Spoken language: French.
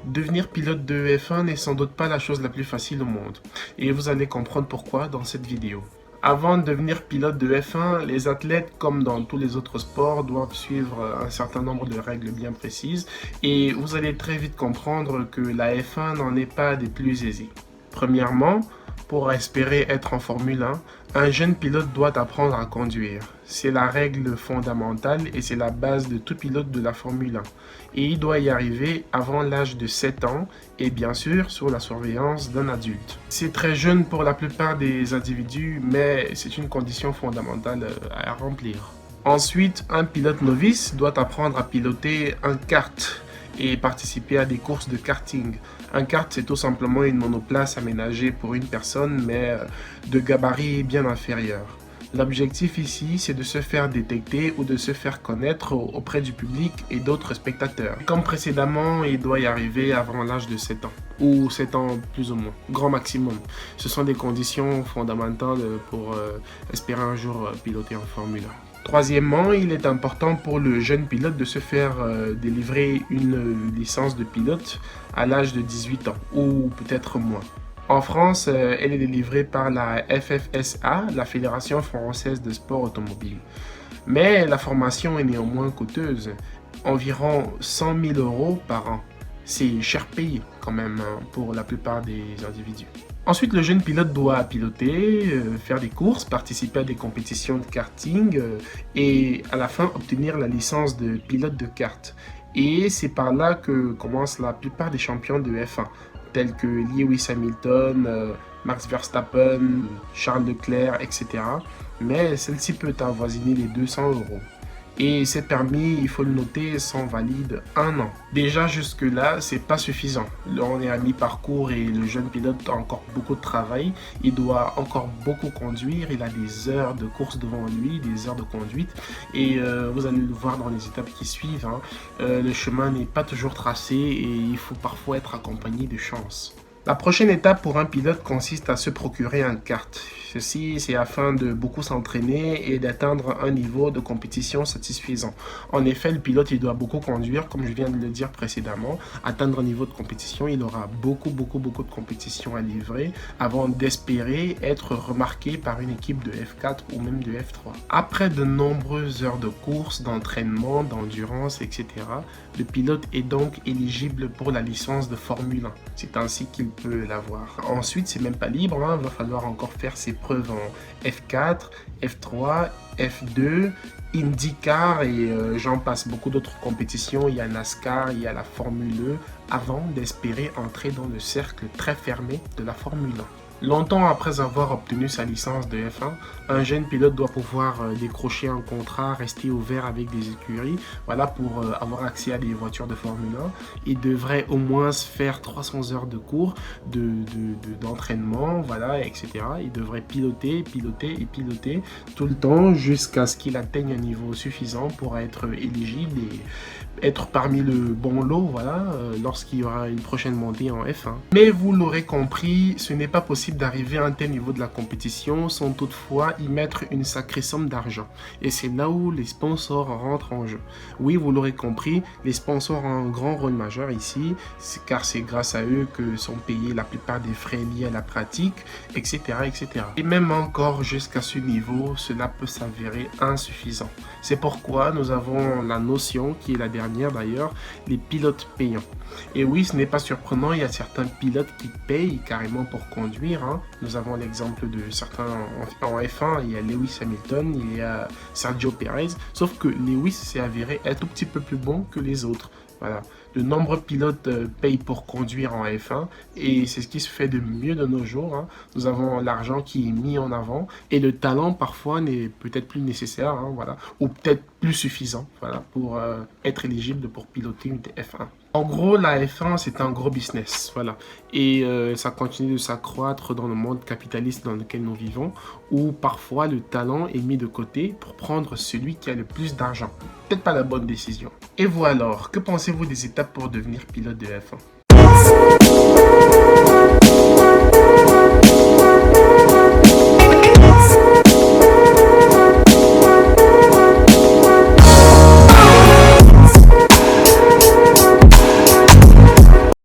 Devenir pilote de F1 n'est sans doute pas la chose la plus facile au monde, et vous allez comprendre pourquoi dans cette vidéo. Avant de devenir pilote de F1, les athlètes, comme dans tous les autres sports, doivent suivre un certain nombre de règles bien précises, et vous allez très vite comprendre que la F1 n'en est pas des plus aisées. Premièrement, pour espérer être en Formule 1, un jeune pilote doit apprendre à conduire. C'est la règle fondamentale et c'est la base de tout pilote de la Formule 1. Et il doit y arriver avant l'âge de 7 ans et bien sûr sous la surveillance d'un adulte. C'est très jeune pour la plupart des individus, mais c'est une condition fondamentale à remplir. Ensuite, un pilote novice doit apprendre à piloter un kart et participer à des courses de karting. Un kart, c'est tout simplement une monoplace aménagée pour une personne, mais de gabarit bien inférieur. L'objectif ici, c'est de se faire détecter ou de se faire connaître auprès du public et d'autres spectateurs. Comme précédemment, il doit y arriver avant l'âge de 7 ans, ou 7 ans plus ou moins, grand maximum. Ce sont des conditions fondamentales pour espérer un jour piloter en Formule 1. Troisièmement, il est important pour le jeune pilote de se faire délivrer une licence de pilote à l'âge de 18 ans, ou peut-être moins. En France, elle est délivrée par la FFSA, la Fédération Française de Sport Automobile. Mais la formation est néanmoins coûteuse, environ 100 000 € par an. C'est cher payé quand même pour la plupart des individus. Ensuite, le jeune pilote doit piloter, faire des courses, participer à des compétitions de karting et à la fin obtenir la licence de pilote de kart. Et c'est par là que commencent la plupart des champions de F1, tels que Lewis Hamilton, Max Verstappen, Charles Leclerc, etc. Mais celle-ci peut avoisiner les 200 €. Et ces permis, il faut le noter, sont valides 1 an. Déjà jusque-là, c'est pas suffisant. Là, on est à mi-parcours et le jeune pilote a encore beaucoup de travail. Il doit encore beaucoup conduire. Il a des heures de course devant lui, des heures de conduite. Et vous allez le voir dans les étapes qui suivent. Le chemin n'est pas toujours tracé et il faut parfois être accompagné de chance. La prochaine étape pour un pilote consiste à se procurer un kart. Ceci, c'est afin de beaucoup s'entraîner et d'atteindre un niveau de compétition satisfaisant. En effet, le pilote, il doit beaucoup conduire, comme je viens de le dire précédemment. Atteindre un niveau de compétition, il aura beaucoup de compétitions à livrer avant d'espérer être remarqué par une équipe de F4 ou même de F3. Après de nombreuses heures de course, d'entraînement, d'endurance, etc., le pilote est donc éligible pour la licence de Formule 1. C'est ainsi qu'il peut l'avoir. Ensuite, c'est même pas libre, il va falloir encore faire ses preuves en F4, F3, F2, IndyCar et j'en passe beaucoup d'autres compétitions. Il y a NASCAR, il y a la Formule E, avant d'espérer entrer dans le cercle très fermé de la Formule 1. Longtemps après avoir obtenu sa licence de F1, un jeune pilote doit pouvoir décrocher un contrat, rester ouvert avec des écuries, voilà, pour avoir accès à des voitures de Formule 1. Il devrait au moins faire 300 heures de cours, d'entraînement, voilà, etc. Il devrait piloter tout le temps jusqu'à ce qu'il atteigne un niveau suffisant pour être éligible et être parmi le bon lot, voilà, lorsqu'il y aura une prochaine montée en F1. Mais vous l'aurez compris, ce n'est pas possible d'arriver à un tel niveau de la compétition sans toutefois y mettre une sacrée somme d'argent. Et c'est là où les sponsors rentrent en jeu. Oui, vous l'aurez compris, les sponsors ont un grand rôle majeur ici, car c'est grâce à eux que sont payés la plupart des frais liés à la pratique, etc. etc. Et même encore jusqu'à ce niveau, cela peut s'avérer insuffisant. C'est pourquoi nous avons la notion, qui est la dernière d'ailleurs, les pilotes payants. Et oui, ce n'est pas surprenant, il y a certains pilotes qui payent carrément pour conduire. Nous avons l'exemple de certains en F1, il y a Lewis Hamilton, il y a Sergio Perez, sauf que Lewis s'est avéré être un tout petit peu plus bon que les autres. Voilà. De nombreux pilotes payent pour conduire en F1 et c'est ce qui se fait de mieux de nos jours. Nous avons l'argent qui est mis en avant et le talent parfois n'est peut-être plus nécessaire, voilà, ou peut-être plus suffisant, voilà, pour être éligible pour piloter une F1. En gros, la F1, c'est un gros business, voilà. Et ça continue de s'accroître dans le monde capitaliste dans lequel nous vivons, où parfois le talent est mis de côté pour prendre celui qui a le plus d'argent. Peut-être pas la bonne décision. Et vous alors, que pensez-vous des étapes pour devenir pilote de F1 ?